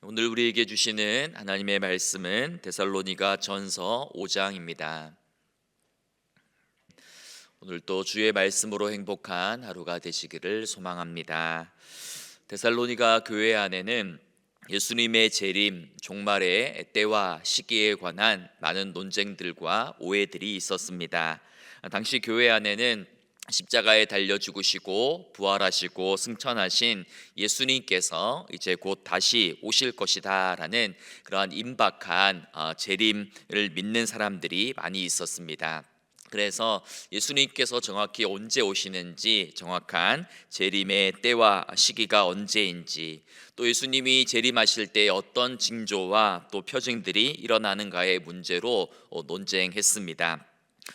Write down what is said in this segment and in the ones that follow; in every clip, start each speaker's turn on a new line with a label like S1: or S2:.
S1: 오늘 우리에게 주시는 하나님의 말씀은 데살로니가 전서 5장입니다. 오늘도 주의 말씀으로 행복한 하루가 되시기를 소망합니다. 데살로니가 교회 안에는 예수님의 재림, 종말의 때와 시기에 관한 많은 논쟁들과 오해들이 있었습니다. 당시 교회 안에는 십자가에 달려 죽으시고 부활하시고 승천하신 예수님께서 이제 곧 다시 오실 것이다라는 그러한 임박한 재림을 믿는 사람들이 많이 있었습니다. 그래서 예수님께서 정확히 언제 오시는지, 정확한 재림의 때와 시기가 언제인지, 또 예수님이 재림하실 때 어떤 징조와 또 표징들이 일어나는가의 문제로 논쟁했습니다.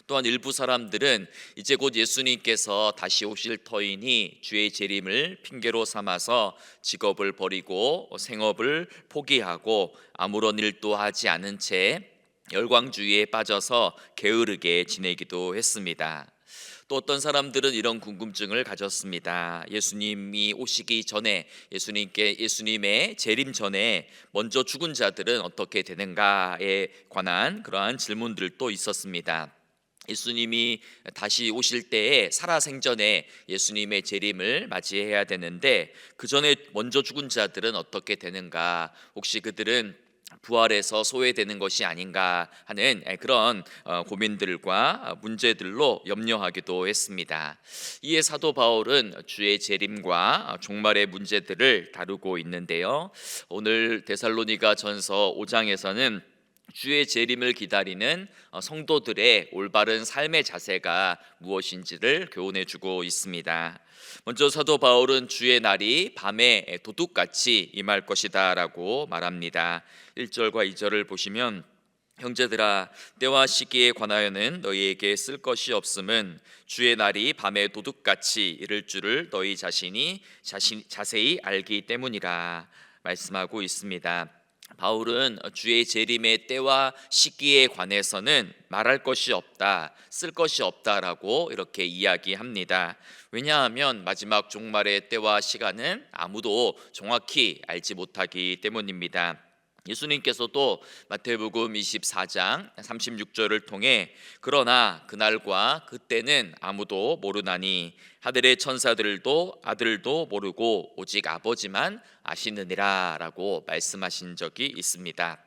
S1: 또한 일부 사람들은 이제 곧 예수님께서 다시 오실 터이니 주의 재림을 핑계로 삼아서 직업을 버리고 생업을 포기하고 아무런 일도 하지 않은 채 열광주의에 빠져서 게으르게 지내기도 했습니다. 또 어떤 사람들은 이런 궁금증을 가졌습니다. 예수님이 오시기 전에, 예수님의 재림 전에 먼저 죽은 자들은 어떻게 되는가에 관한 그러한 질문들도 있었습니다. 예수님이 다시 오실 때에 살아생전에 예수님의 재림을 맞이해야 되는데, 그 전에 먼저 죽은 자들은 어떻게 되는가, 혹시 그들은 부활해서 소외되는 것이 아닌가 하는 그런 고민들과 문제들로 염려하기도 했습니다. 이에 사도 바울은 주의 재림과 종말의 문제들을 다루고 있는데요, 오늘 데살로니가 전서 5장에서는 주의 재림을 기다리는 성도들의 올바른 삶의 자세가 무엇인지를 교훈해 주고 있습니다. 먼저 사도 바울은 주의 날이 밤에 도둑같이 임할 것이다 라고 말합니다. 1절과 2절을 보시면, 형제들아, 때와 시기에 관하여는 너희에게 쓸 것이 없음은 주의 날이 밤에 도둑같이 이를 줄을 너희 자신이 자세히 알기 때문이라 말씀하고 있습니다. 바울은 주의 재림의 때와 시기에 관해서는 말할 것이 없다, 쓸 것이 없다라고 이렇게 이야기합니다. 왜냐하면 마지막 종말의 때와 시간은 아무도 정확히 알지 못하기 때문입니다. 예수님께서도 마태복음 24장 36절을 통해 그러나 그날과 그때는 아무도 모르나니 하늘의 천사들도 아들도 모르고 오직 아버지만 아시느니라 라고 말씀하신 적이 있습니다.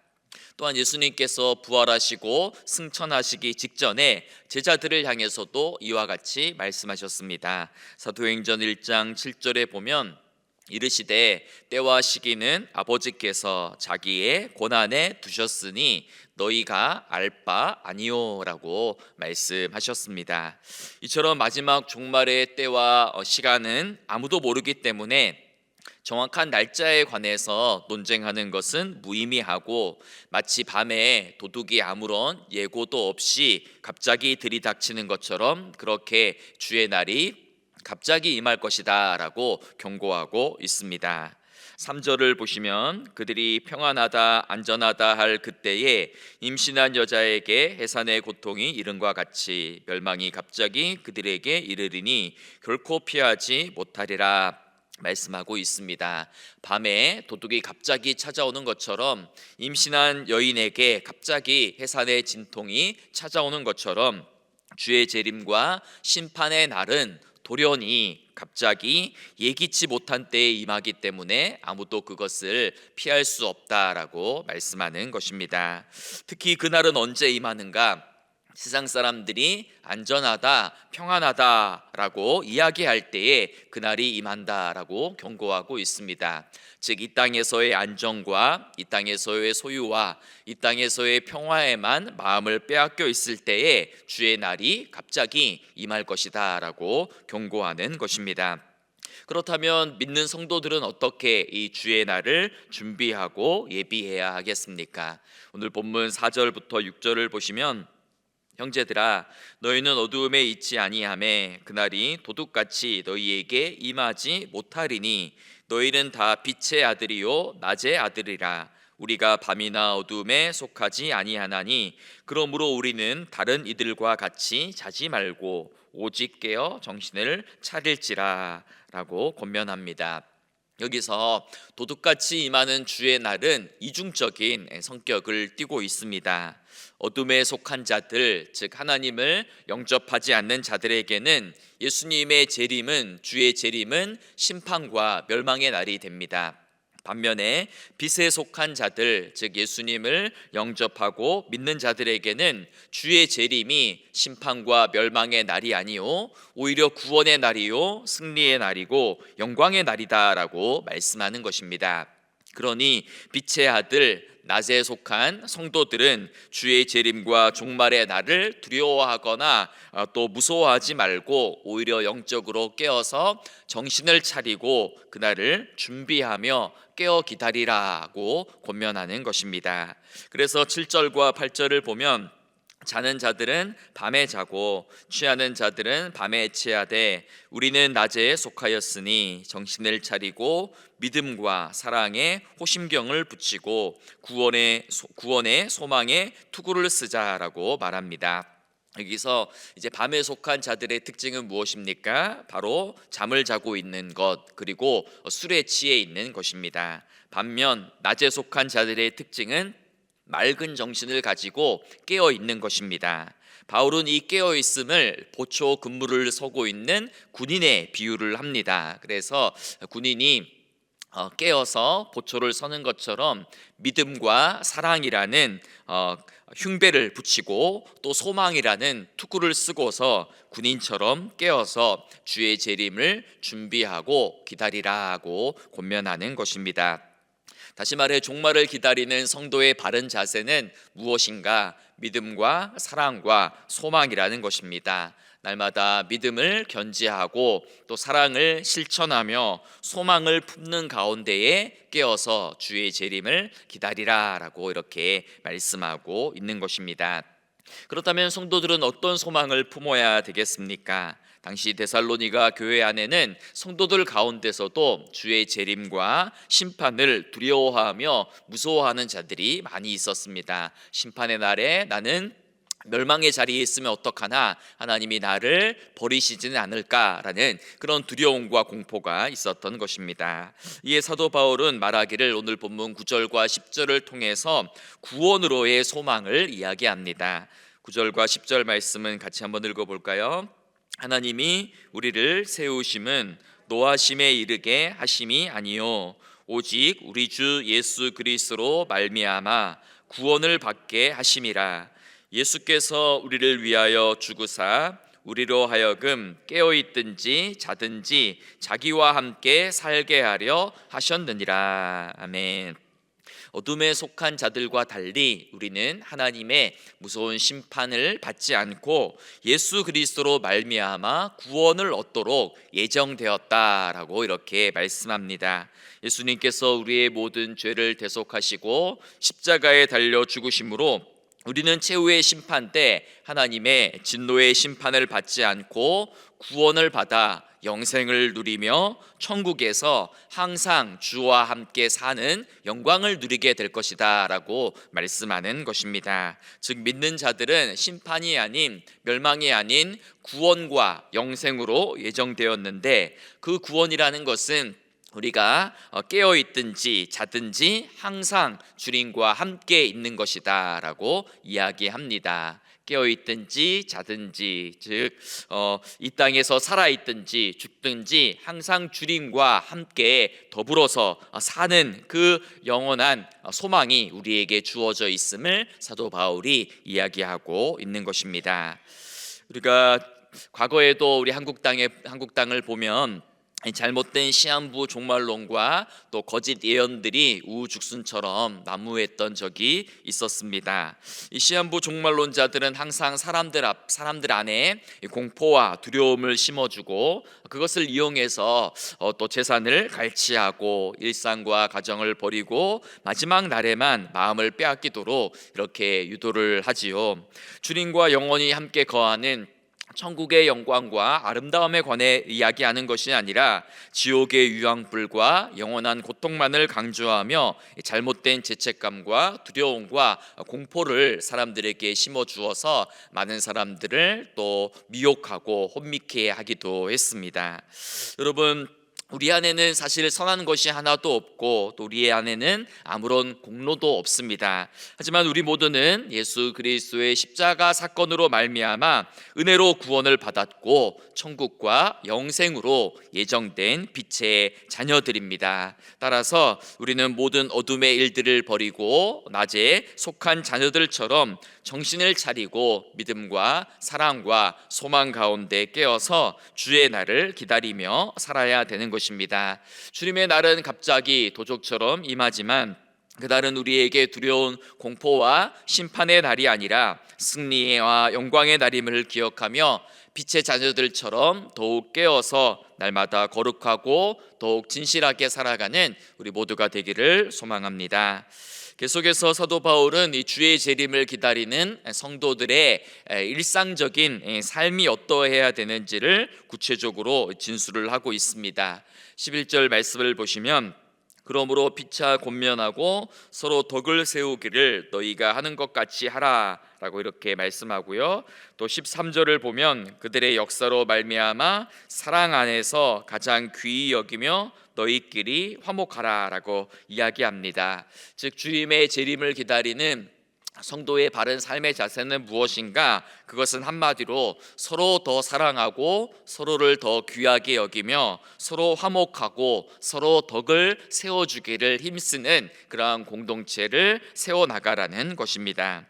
S1: 또한 예수님께서 부활하시고 승천하시기 직전에 제자들을 향해서도 이와 같이 말씀하셨습니다. 사도행전 1장 7절에 보면, 이르시되 때와 시기는 아버지께서 자기의 권한에 두셨으니 너희가 알 바 아니오라고 말씀하셨습니다. 이처럼 마지막 종말의 때와 시간은 아무도 모르기 때문에 정확한 날짜에 관해서 논쟁하는 것은 무의미하고, 마치 밤에 도둑이 아무런 예고도 없이 갑자기 들이닥치는 것처럼 그렇게 주의 날이 갑자기 임할 것이다 라고 경고하고 있습니다. 3절을 보시면, 그들이 평안하다 안전하다 할 그때에 임신한 여자에게 해산의 고통이 이른과 같이 멸망이 갑자기 그들에게 이르리니 결코 피하지 못하리라 말씀하고 있습니다. 밤에 도둑이 갑자기 찾아오는 것처럼, 임신한 여인에게 갑자기 해산의 진통이 찾아오는 것처럼 주의 재림과 심판의 날은 돌연히 갑자기 예기치 못한 때에 임하기 때문에 아무도 그것을 피할 수 없다라고 말씀하는 것입니다. 특히 그날은 언제 임하는가? 세상 사람들이 안전하다, 평안하다라고 이야기할 때에 그날이 임한다라고 경고하고 있습니다. 즉, 이 땅에서의 안정과 이 땅에서의 소유와 이 땅에서의 평화에만 마음을 빼앗겨 있을 때에 주의 날이 갑자기 임할 것이다라고 경고하는 것입니다. 그렇다면 믿는 성도들은 어떻게 이 주의 날을 준비하고 예비해야 하겠습니까? 오늘 본문 4절부터 6절을 보시면, 형제들아, 너희는 어두움에 있지 아니하매 그날이 도둑같이 너희에게 임하지 못하리니 너희는 다 빛의 아들이요 낮의 아들이라. 우리가 밤이나 어두움에 속하지 아니하나니 그러므로 우리는 다른 이들과 같이 자지 말고 오직 깨어 정신을 차릴지라 라고 권면합니다. 여기서 도둑같이 임하는 주의 날은 이중적인 성격을 띠고 있습니다. 어둠에 속한 자들, 즉 하나님을 영접하지 않는 자들에게는 예수님의 재림은, 주의 재림은 심판과 멸망의 날이 됩니다. 반면에 빛에 속한 자들, 즉 예수님을 영접하고 믿는 자들에게는 주의 재림이 심판과 멸망의 날이 아니요 오히려 구원의 날이요 승리의 날이고 영광의 날이다라고 말씀하는 것입니다. 그러니 빛의 아들, 낮에 속한 성도들은 주의 재림과 종말의 날을 두려워하거나 또 무서워하지 말고 오히려 영적으로 깨어서 정신을 차리고 그날을 준비하며 깨어 기다리라고 권면하는 것입니다. 그래서 7절과 8절을 보면 자는 자들은 밤에 자고 취하는 자들은 밤에 취하되 우리는 낮에 속하였으니 정신을 차리고 믿음과 사랑에 호심경을 붙이고 구원의 소망에 투구를 쓰자라고 말합니다. 여기서 이제 밤에 속한 자들의 특징은 무엇입니까? 바로 잠을 자고 있는 것, 그리고 술에 취해 있는 것입니다. 반면 낮에 속한 자들의 특징은 맑은 정신을 가지고 깨어 있는 것입니다. 바울은 이 깨어 있음을 보초 근무를 서고 있는 군인의 비유를 합니다. 그래서 군인이 깨어서 보초를 서는 것처럼 믿음과 사랑이라는 흉배를 붙이고 또 소망이라는 투구를 쓰고서 군인처럼 깨어서 주의 재림을 준비하고 기다리라고 권면하는 것입니다. 다시 말해 종말을 기다리는 성도의 바른 자세는 무엇인가? 믿음과 사랑과 소망이라는 것입니다. 날마다 믿음을 견지하고 또 사랑을 실천하며 소망을 품는 가운데에 깨어서 주의 재림을 기다리라라고 이렇게 말씀하고 있는 것입니다. 그렇다면 성도들은 어떤 소망을 품어야 되겠습니까? 당시 데살로니가 교회 안에는 성도들 가운데서도 주의 재림과 심판을 두려워하며 무서워하는 자들이 많이 있었습니다. 심판의 날에 나는 멸망의 자리에 있으면 어떡하나, 하나님이 나를 버리시지는 않을까라는 그런 두려움과 공포가 있었던 것입니다. 이에 사도 바울은 말하기를 오늘 본문 9절과 10절을 통해서 구원으로의 소망을 이야기합니다. 9절과 10절 말씀은 같이 한번 읽어볼까요? 하나님이 우리를 세우심은 노하심에 이르게 하심이 아니요 오직 우리 주 예수 그리스도로 말미암아 구원을 받게 하심이라. 예수께서 우리를 위하여 죽으사 우리로 하여금 깨어있든지 자든지 자기와 함께 살게 하려 하셨느니라. 아멘. 어둠에 속한 자들과 달리 우리는 하나님의 무서운 심판을 받지 않고 예수 그리스도로 말미암아 구원을 얻도록 예정되었다라고 이렇게 말씀합니다. 예수님께서 우리의 모든 죄를 대속하시고 십자가에 달려 죽으심으로 우리는 최후의 심판 때 하나님의 진노의 심판을 받지 않고 구원을 받아 영생을 누리며 천국에서 항상 주와 함께 사는 영광을 누리게 될 것이다 라고 말씀하는 것입니다. 즉 믿는 자들은 심판이 아닌, 멸망이 아닌 구원과 영생으로 예정되었는데, 그 구원이라는 것은 우리가 깨어있든지 자든지 항상 주님과 함께 있는 것이다 라고 이야기합니다. 깨어있든지 자든지, 즉 이 땅에서 살아있든지 죽든지 항상 주님과 함께 더불어서 사는 그 영원한 소망이 우리에게 주어져 있음을 사도 바울이 이야기하고 있는 것입니다. 우리가 과거에도 우리 한국 땅을 보면 잘못된 시한부 종말론과 또 거짓 예언들이 우후죽순처럼 난무했던 적이 있었습니다. 이 시한부 종말론자들은 항상 사람들 안에 공포와 두려움을 심어주고 그것을 이용해서 또 재산을 갈취하고 일상과 가정을 버리고 마지막 날에만 마음을 빼앗기도록 이렇게 유도를 하지요. 주님과 영원히 함께 거하는 천국의 영광과 아름다움에 관해 이야기하는 것이 아니라 지옥의 유황불과 영원한 고통만을 강조하며 잘못된 죄책감과 두려움과 공포를 사람들에게 심어주어서 많은 사람들을 또 미혹하고 혼미케 하기도 했습니다. 여러분, 우리 안에는 사실 선한 것이 하나도 없고 또 우리 안에는 아무런 공로도 없습니다. 하지만 우리 모두는 예수 그리스도의 십자가 사건으로 말미암아 은혜로 구원을 받았고 천국과 영생으로 예정된 빛의 자녀들입니다. 따라서 우리는 모든 어둠의 일들을 버리고 낮에 속한 자녀들처럼 정신을 차리고 믿음과 사랑과 소망 가운데 깨어서 주의 날을 기다리며 살아야 되는 것입니다. 주님의 날은 갑자기 도적처럼 임하지만 그날은 우리에게 두려운 공포와 심판의 날이 아니라 승리와 영광의 날임을 기억하며 빛의 자녀들처럼 더욱 깨어서 날마다 거룩하고 더욱 진실하게 살아가는 우리 모두가 되기를 소망합니다. 계속해서 사도 바울은 이 주의 재림을 기다리는 성도들의 일상적인 삶이 어떠해야 되는지를 구체적으로 진술을 하고 있습니다. 11절 말씀을 보시면 그러므로 피차 권면하고 서로 덕을 세우기를 너희가 하는 것 같이 하라 라고 이렇게 말씀하고요. 또 13절을 보면 그들의 역사로 말미암아 사랑 안에서 가장 귀히 여기며 너희끼리 화목하라 라고 이야기합니다. 즉 주님의 재림을 기다리는 성도의 바른 삶의 자세는 무엇인가? 그것은 한마디로 서로 더 사랑하고 서로를 더 귀하게 여기며 서로 화목하고 서로 덕을 세워주기를 힘쓰는 그러한 공동체를 세워나가라는 것입니다.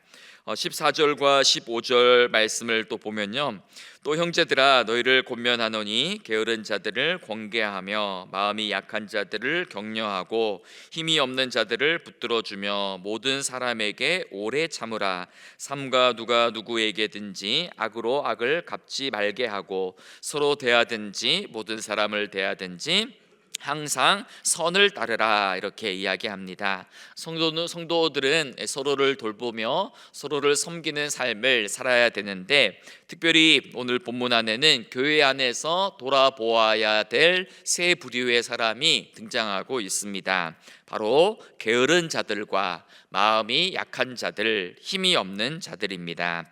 S1: 14절과 15절 말씀을 또 보면요, 또 형제들아 너희를 권면하노니 게으른 자들을 권계하며 마음이 약한 자들을 격려하고 힘이 없는 자들을 붙들어주며 모든 사람에게 오래 참으라. 삼가 누가 누구에게든지 악으로 악을 갚지 말게 하고 서로 대하든지 모든 사람을 대하든지 항상 선을 따르라 이렇게 이야기합니다. 성도들은 서로를 돌보며 서로를 섬기는 삶을 살아야 되는데 특별히 오늘 본문 안에는 교회 안에서 돌아보아야 될 세 부류의 사람이 등장하고 있습니다. 바로 게으른 자들과 마음이 약한 자들, 힘이 없는 자들입니다.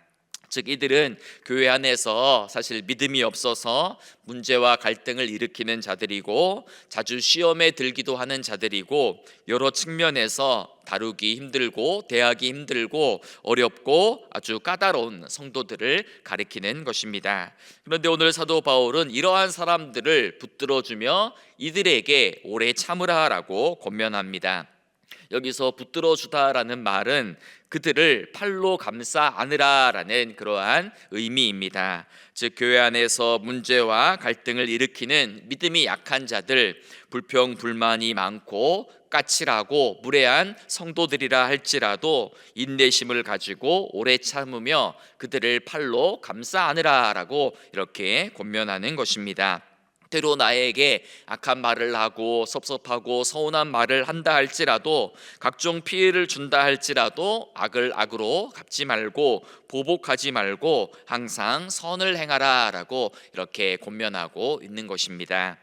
S1: 즉 이들은 교회 안에서 사실 믿음이 없어서 문제와 갈등을 일으키는 자들이고 자주 시험에 들기도 하는 자들이고 여러 측면에서 다루기 힘들고 대하기 힘들고 어렵고 아주 까다로운 성도들을 가리키는 것입니다. 그런데 오늘 사도 바울은 이러한 사람들을 붙들어주며 이들에게 오래 참으라라고 권면합니다. 여기서 붙들어주다라는 말은 그들을 팔로 감싸 안으라라는 그러한 의미입니다. 즉 교회 안에서 문제와 갈등을 일으키는 믿음이 약한 자들, 불평 불만이 많고 까칠하고 무례한 성도들이라 할지라도 인내심을 가지고 오래 참으며 그들을 팔로 감싸 안으라라고 이렇게 권면하는 것입니다. 때로 나에게 악한 말을 하고 섭섭하고 서운한 말을 한다 할지라도 각종 피해를 준다 할지라도 악을 악으로 갚지 말고 보복하지 말고 항상 선을 행하라 라고 이렇게 권면하고 있는 것입니다.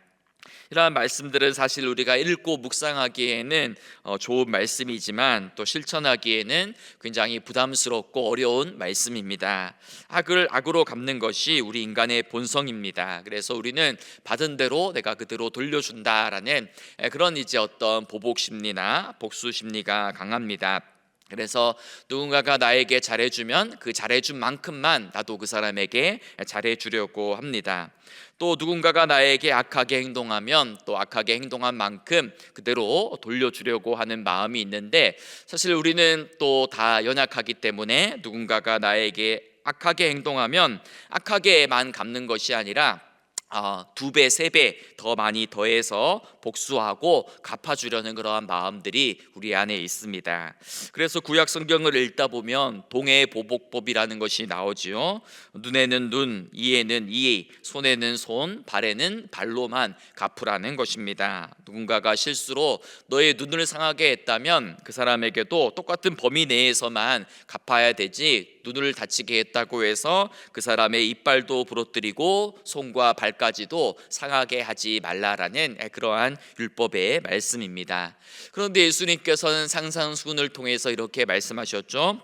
S1: 이러한 말씀들은 사실 우리가 읽고 묵상하기에는 좋은 말씀이지만 또 실천하기에는 굉장히 부담스럽고 어려운 말씀입니다. 악을 악으로 갚는 것이 우리 인간의 본성입니다. 그래서 우리는 받은 대로 내가 그대로 돌려준다라는 그런 이제 어떤 보복 심리나 복수 심리가 강합니다. 그래서 누군가가 나에게 잘해주면 그 잘해준 만큼만 나도 그 사람에게 잘해주려고 합니다. 또 누군가가 나에게 악하게 행동하면 또 악하게 행동한 만큼 그대로 돌려주려고 하는 마음이 있는데 사실 우리는 또 다 연약하기 때문에 누군가가 나에게 악하게 행동하면 악하게만 갚는 것이 아니라 2배, 3배 더 많이 더해서 복수하고 갚아주려는 그러한 마음들이 우리 안에 있습니다. 그래서 구약 성경을 읽다 보면 동해 보복법이라는 것이 나오지요. 눈에는 눈, 이에는 이, 손에는 손, 발에는 발로만 갚으라는 것입니다. 누군가가 실수로 너의 눈을 상하게 했다면 그 사람에게도 똑같은 범위 내에서만 갚아야 되지, 눈을 다치게 했다고 해서 그 사람의 이빨도 부러뜨리고 손과 발까지도 상하게 하지 말라라는 그러한 율법의 말씀입니다. 그런데 예수님께서는 상상수훈을 통해서 이렇게 말씀하셨죠.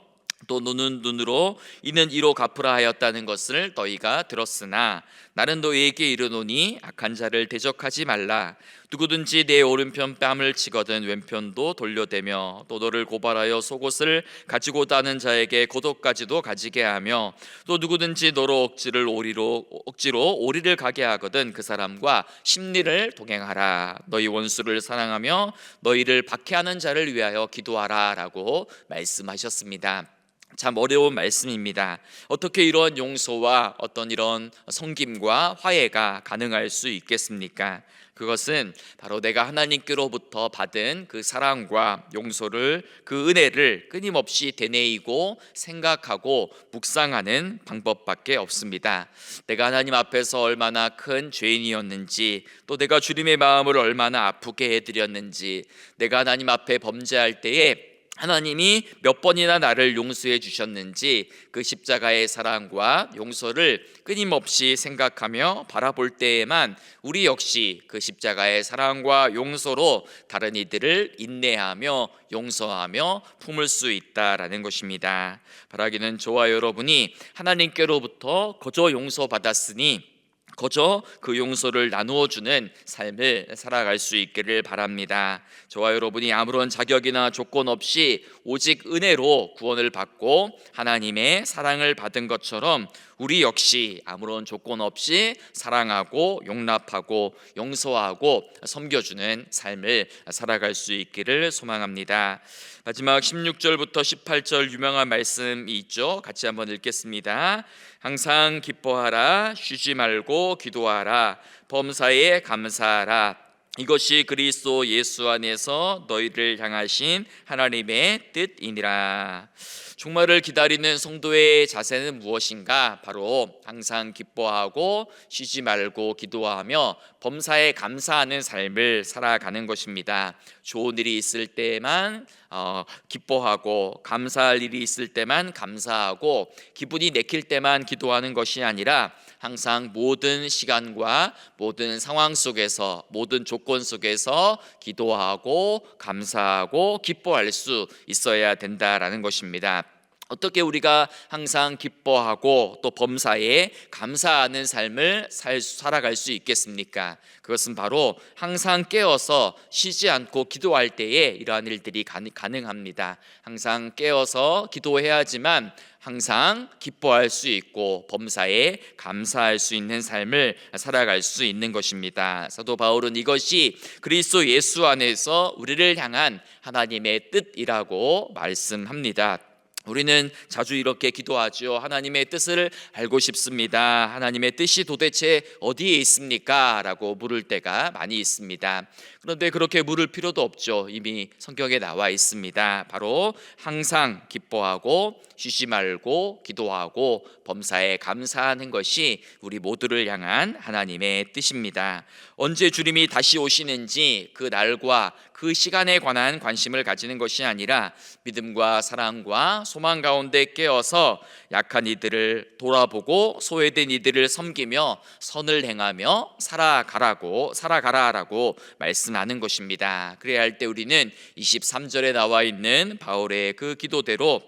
S1: 또 눈은 눈으로 이는 이로 갚으라 하였다는 것을 너희가 들었으나 나는 너희에게 이르노니 악한 자를 대적하지 말라. 누구든지 내 오른편 뺨을 치거든 왼편도 돌려대며 또 너를 고발하여 속옷을 가지고 다는 자에게 겉옷까지도 가지게 하며 또 누구든지 너로 억지로 오리를 가게 하거든 그 사람과 심리를 동행하라. 너희 원수를 사랑하며 너희를 박해하는 자를 위하여 기도하라 라고 말씀하셨습니다. 참 어려운 말씀입니다. 어떻게 이런 용서와 어떤 이런 섬김과 화해가 가능할 수 있겠습니까? 그것은 바로 내가 하나님께로부터 받은 그 사랑과 용서를, 그 은혜를 끊임없이 되뇌이고 생각하고 묵상하는 방법밖에 없습니다. 내가 하나님 앞에서 얼마나 큰 죄인이었는지, 또 내가 주님의 마음을 얼마나 아프게 해드렸는지, 내가 하나님 앞에 범죄할 때에 하나님이 몇 번이나 나를 용서해 주셨는지 그 십자가의 사랑과 용서를 끊임없이 생각하며 바라볼 때에만 우리 역시 그 십자가의 사랑과 용서로 다른 이들을 인내하며 용서하며 품을 수 있다라는 것입니다. 바라기는 저와 여러분이 하나님께로부터 거저 용서받았으니 거저 그 용서를 나누어 주는 삶을 살아갈 수 있기를 바랍니다. 저와 여러분이 아무런 자격이나 조건 없이 오직 은혜로 구원을 받고 하나님의 사랑을 받은 것처럼 우리 역시 아무런 조건 없이 사랑하고 용납하고 용서하고 섬겨주는 삶을 살아갈 수 있기를 소망합니다. 마지막 16절부터 18절 유명한 말씀이 있죠. 같이 한번 읽겠습니다. 항상 기뻐하라. 쉬지 말고 기도하라. 범사에 감사하라. 이것이 그리스도 예수 안에서 너희를 향하신 하나님의 뜻이니라. 종말을 기다리는 성도의 자세는 무엇인가? 바로 항상 기뻐하고 쉬지 말고 기도하며 범사에 감사하는 삶을 살아가는 것입니다. 좋은 일이 있을 때만 기뻐하고, 감사할 일이 있을 때만 감사하고, 기분이 내킬 때만 기도하는 것이 아니라 항상 모든 시간과 모든 상황 속에서, 모든 조건 속에서 기도하고 감사하고 기뻐할 수 있어야 된다라는 것입니다. 어떻게 우리가 항상 기뻐하고 또 범사에 감사하는 삶을 살아갈 수 있겠습니까? 그것은 바로 항상 깨어서 쉬지 않고 기도할 때에 이러한 일들이 가능합니다. 항상 깨어서 기도해야지만 항상 기뻐할 수 있고 범사에 감사할 수 있는 삶을 살아갈 수 있는 것입니다. 사도 바울은 이것이 그리스도 예수 안에서 우리를 향한 하나님의 뜻이라고 말씀합니다. 우리는 자주 이렇게 기도하죠. 하나님의 뜻을 알고 싶습니다. 하나님의 뜻이 도대체 어디에 있습니까? 라고 물을 때가 많이 있습니다. 그런데 그렇게 물을 필요도 없죠. 이미 성경에 나와 있습니다. 바로 항상 기뻐하고 쉬지 말고 기도하고 범사에 감사하는 것이 우리 모두를 향한 하나님의 뜻입니다. 언제 주님이 다시 오시는지 그 날과 그 시간에 관한 관심을 가지는 것이 아니라 믿음과 사랑과 소망 가운데 깨어서 약한 이들을 돌아보고 소외된 이들을 섬기며 선을 행하며 살아가라라고 말씀하는 것입니다. 그래야 할 때 우리는 23절에 나와 있는 바울의 그 기도대로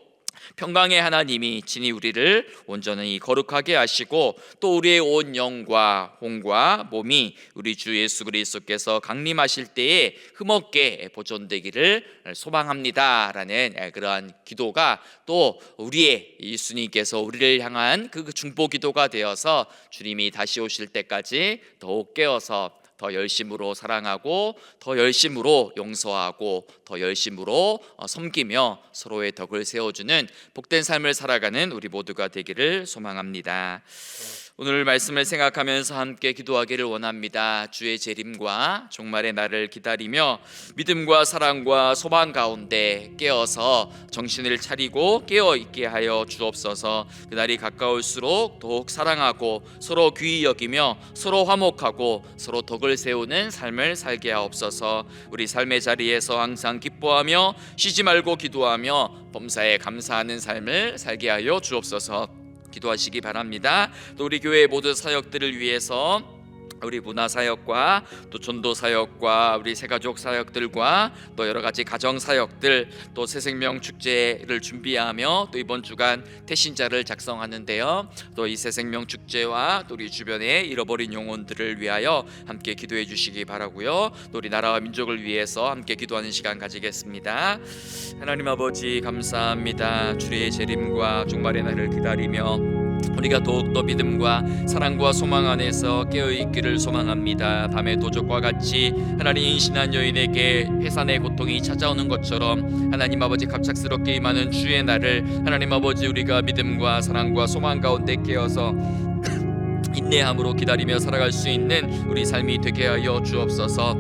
S1: 평강의 하나님이 친히 우리를 온전히 거룩하게 하시고 또 우리의 온 영과 혼과 몸이 우리 주 예수 그리스도께서 강림하실 때에 흠없게 보존되기를 소망합니다 라는 그러한 기도가 또 우리의 예수님께서 우리를 향한 그 중보 기도가 되어서 주님이 다시 오실 때까지 더욱 깨어서 더 열심으로 사랑하고 더 열심으로 용서하고 더 열심으로 섬기며 서로의 덕을 세워주는 복된 삶을 살아가는 우리 모두가 되기를 소망합니다. 오늘 말씀을 생각하면서 함께 기도하기를 원합니다. 주의 재림과 종말의 날을 기다리며 믿음과 사랑과 소망 가운데 깨어서 정신을 차리고 깨어있게 하여 주옵소서. 그날이 가까울수록 더욱 사랑하고 서로 귀히 여기며 서로 화목하고 서로 덕을 세우는 삶을 살게 하옵소서. 우리 삶의 자리에서 항상 기뻐하며 쉬지 말고 기도하며 범사에 감사하는 삶을 살게 하여 주옵소서. 기도하시기 바랍니다. 또 우리 교회 모든 사역들을 위해서 우리 문화사역과 또 전도사역과 우리 새가족 사역들과 또 여러가지 가정사역들, 또 새생명 축제를 준비하며 또 이번 주간 태신자를 작성하는데요, 또 이 새생명 축제와 또 우리 주변의 잃어버린 영혼들을 위하여 함께 기도해 주시기 바라고요. 또 우리 나라와 민족을 위해서 함께 기도하는 시간 가지겠습니다. 하나님 아버지, 감사합니다. 주의 재림과 종말의 날을 기다리며 우리가 더욱더 믿음과 사랑과 소망 안에서 깨어있기를 소망합니다. 밤의 도적과 같이 하나님 인신한 여인에게 해산의 고통이 찾아오는 것처럼 하나님 아버지 갑작스럽게 임하는 주의 날을 하나님 아버지 우리가 믿음과 사랑과 소망 가운데 깨어서 인내함으로 기다리며 살아갈 수 있는 우리 삶이 되게 하여 주옵소서.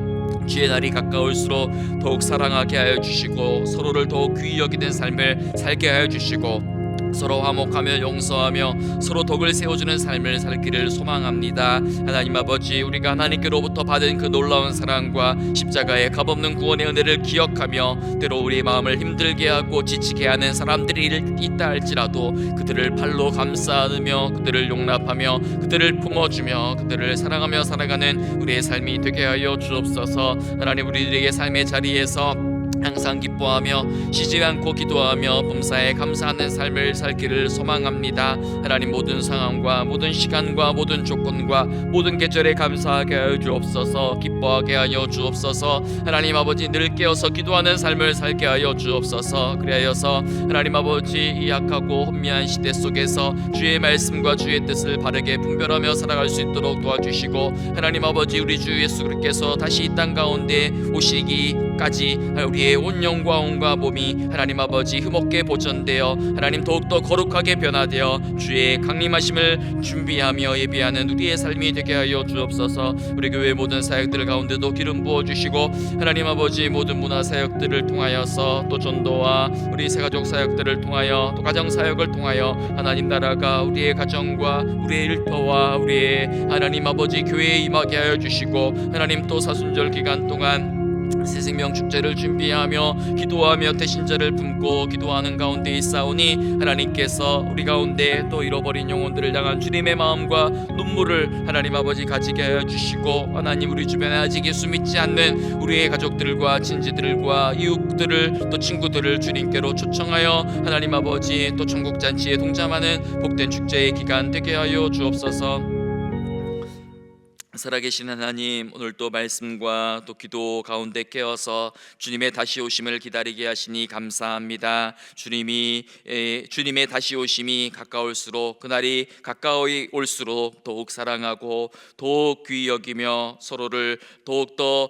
S1: 주의 날이 가까울수록 더욱 사랑하게 하여 주시고 서로를 더욱 귀히 여기는 삶을 살게 하여 주시고 서로 화목하며 용서하며 서로 덕을 세워주는 삶을 살기를 소망합니다. 하나님 아버지, 우리가 하나님께로부터 받은 그 놀라운 사랑과 십자가의 값없는 구원의 은혜를 기억하며 때로 우리 마음을 힘들게 하고 지치게 하는 사람들이 있다 할지라도 그들을 팔로 감싸 안으며 그들을 용납하며 그들을 품어주며 그들을 사랑하며 살아가는 우리의 삶이 되게 하여 주옵소서. 하나님, 우리들에게 삶의 자리에서 항상 기뻐하며 쉬지 않고 기도하며 범사에 감사하는 삶을 살기를 소망합니다. 하나님, 모든 상황과 모든 시간과 모든 조건과 모든 계절에 감사하게 하여 주옵소서. 기뻐하게 하여 주옵소서. 하나님 아버지, 늘 깨어서 기도하는 삶을 살게 하여 주옵소서. 그리하여서 하나님 아버지, 이 약하고 혼미한 시대 속에서 주의 말씀과 주의 뜻을 바르게 분별하며 살아갈 수 있도록 도와주시고, 하나님 아버지, 우리 주 예수 그리스도께서 다시 이 땅 가운데 오시기까지 우리의 온 영과 온과 몸이 하나님 아버지 흠없게 보존되어 하나님 더욱더 거룩하게 변화되어 주의 강림하심을 준비하며 예비하는 우리의 삶이 되게 하여 주옵소서. 우리 교회 모든 사역들 가운데도 기름 부어주시고 하나님 아버지, 모든 문화 사역들을 통하여서 또 전도와 우리 새가족 사역들을 통하여 또 가정 사역을 통하여 하나님 나라가 우리의 가정과 우리의 일터와 우리의 하나님 아버지 교회에 임하게 하여 주시고, 하나님 또 사순절 기간 동안 새생명 축제를 준비하며 기도하며 태신자를 품고 기도하는 가운데 있사오니 하나님께서 우리 가운데 또 잃어버린 영혼들을 향한 주님의 마음과 눈물을 하나님 아버지 가지게 하여 주시고, 하나님 우리 주변에 아직 예수 믿지 않는 우리의 가족들과 친지들과 이웃들을 또 친구들을 주님께로 초청하여 하나님 아버지 또 천국잔치에 동참하는 복된 축제의 기간 되게 하여 주옵소서. 살아계신 하나님, 오늘 또 말씀과 또 기도 가운데 깨어서 주님의 다시 오심을 기다리게 하시니 감사합니다. 주님의 다시 오심이 가까울수록, 그날이 가까이 올수록 더욱 사랑하고 더욱 귀히 여기며 서로를 더욱더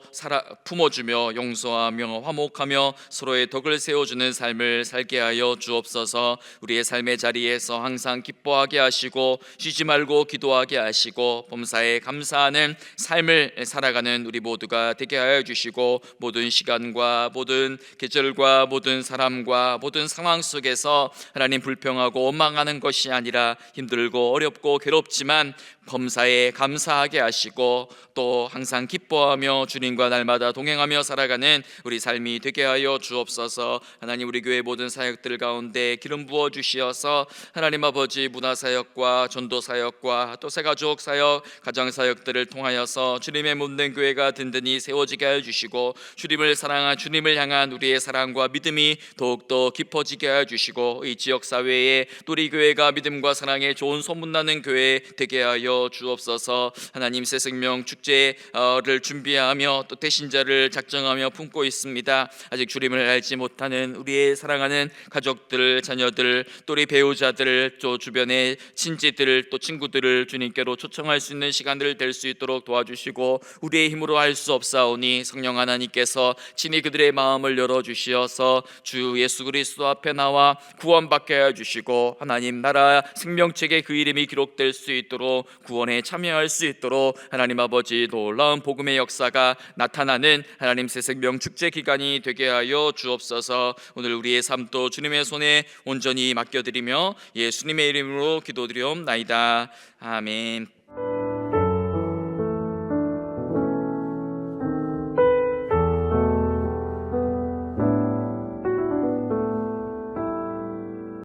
S1: 품어주며 용서하며 화목하며 서로의 덕을 세워주는 삶을 살게 하여 주옵소서. 우리의 삶의 자리에서 항상 기뻐하게 하시고 쉬지 말고 기도하게 하시고 범사에 감사하는 삶을 살아가는 우리 모두가 되게 하여 주시고, 모든 시간과 모든 계절과 모든 사람과 모든 상황 속에서 하나님 불평하고 원망하는 것이 아니라 힘들고 어렵고 괴롭지만 범사에 감사하게 하시고 또 항상 기뻐하며 주님과 날마다 동행하며 살아가는 우리 삶이 되게 하여 주옵소서. 하나님, 우리 교회 모든 사역들 가운데 기름 부어 주시어서 하나님 아버지 문화사역과 전도사역과 또 새가족 사역, 가정사역들을 통하여서 주님의 몸된 교회가 든든히 세워지게 하여 주시고, 주님을 사랑한 주님을 향한 우리의 사랑과 믿음이 더욱더 깊어지게 하여 주시고, 이 지역사회에 또 우리 교회가 믿음과 사랑에 좋은 소문나는 교회 되게 하여 주옵소서. 하나님, 새생명 축제를 준비하며 또 태신자를 작정하며 품고 있습니다. 아직 주님을 알지 못하는 우리의 사랑하는 가족들, 자녀들, 또 우리 배우자들, 또 주변의 친지들, 또 친구들을 주님께로 초청할 수 있는 시간들 될 수 있도록 도와주시고, 우리의 힘으로 할 수 없사오니 성령 하나님께서 친히 그들의 마음을 열어주시어서 주 예수 그리스도 앞에 나와 구원받게 하여 주시고, 하나님 나라 생명책에 그 이름이 기록될 수 있도록 구원에 참여할 수 있도록 하나님 아버지 놀라운 복음의 역사가 나타나는 하나님 새생명 축제 기간이 되게 하여 주옵소서. 오늘 우리의 삶도 주님의 손에 온전히 맡겨드리며 예수님의 이름으로 기도드리옵나이다. 아멘.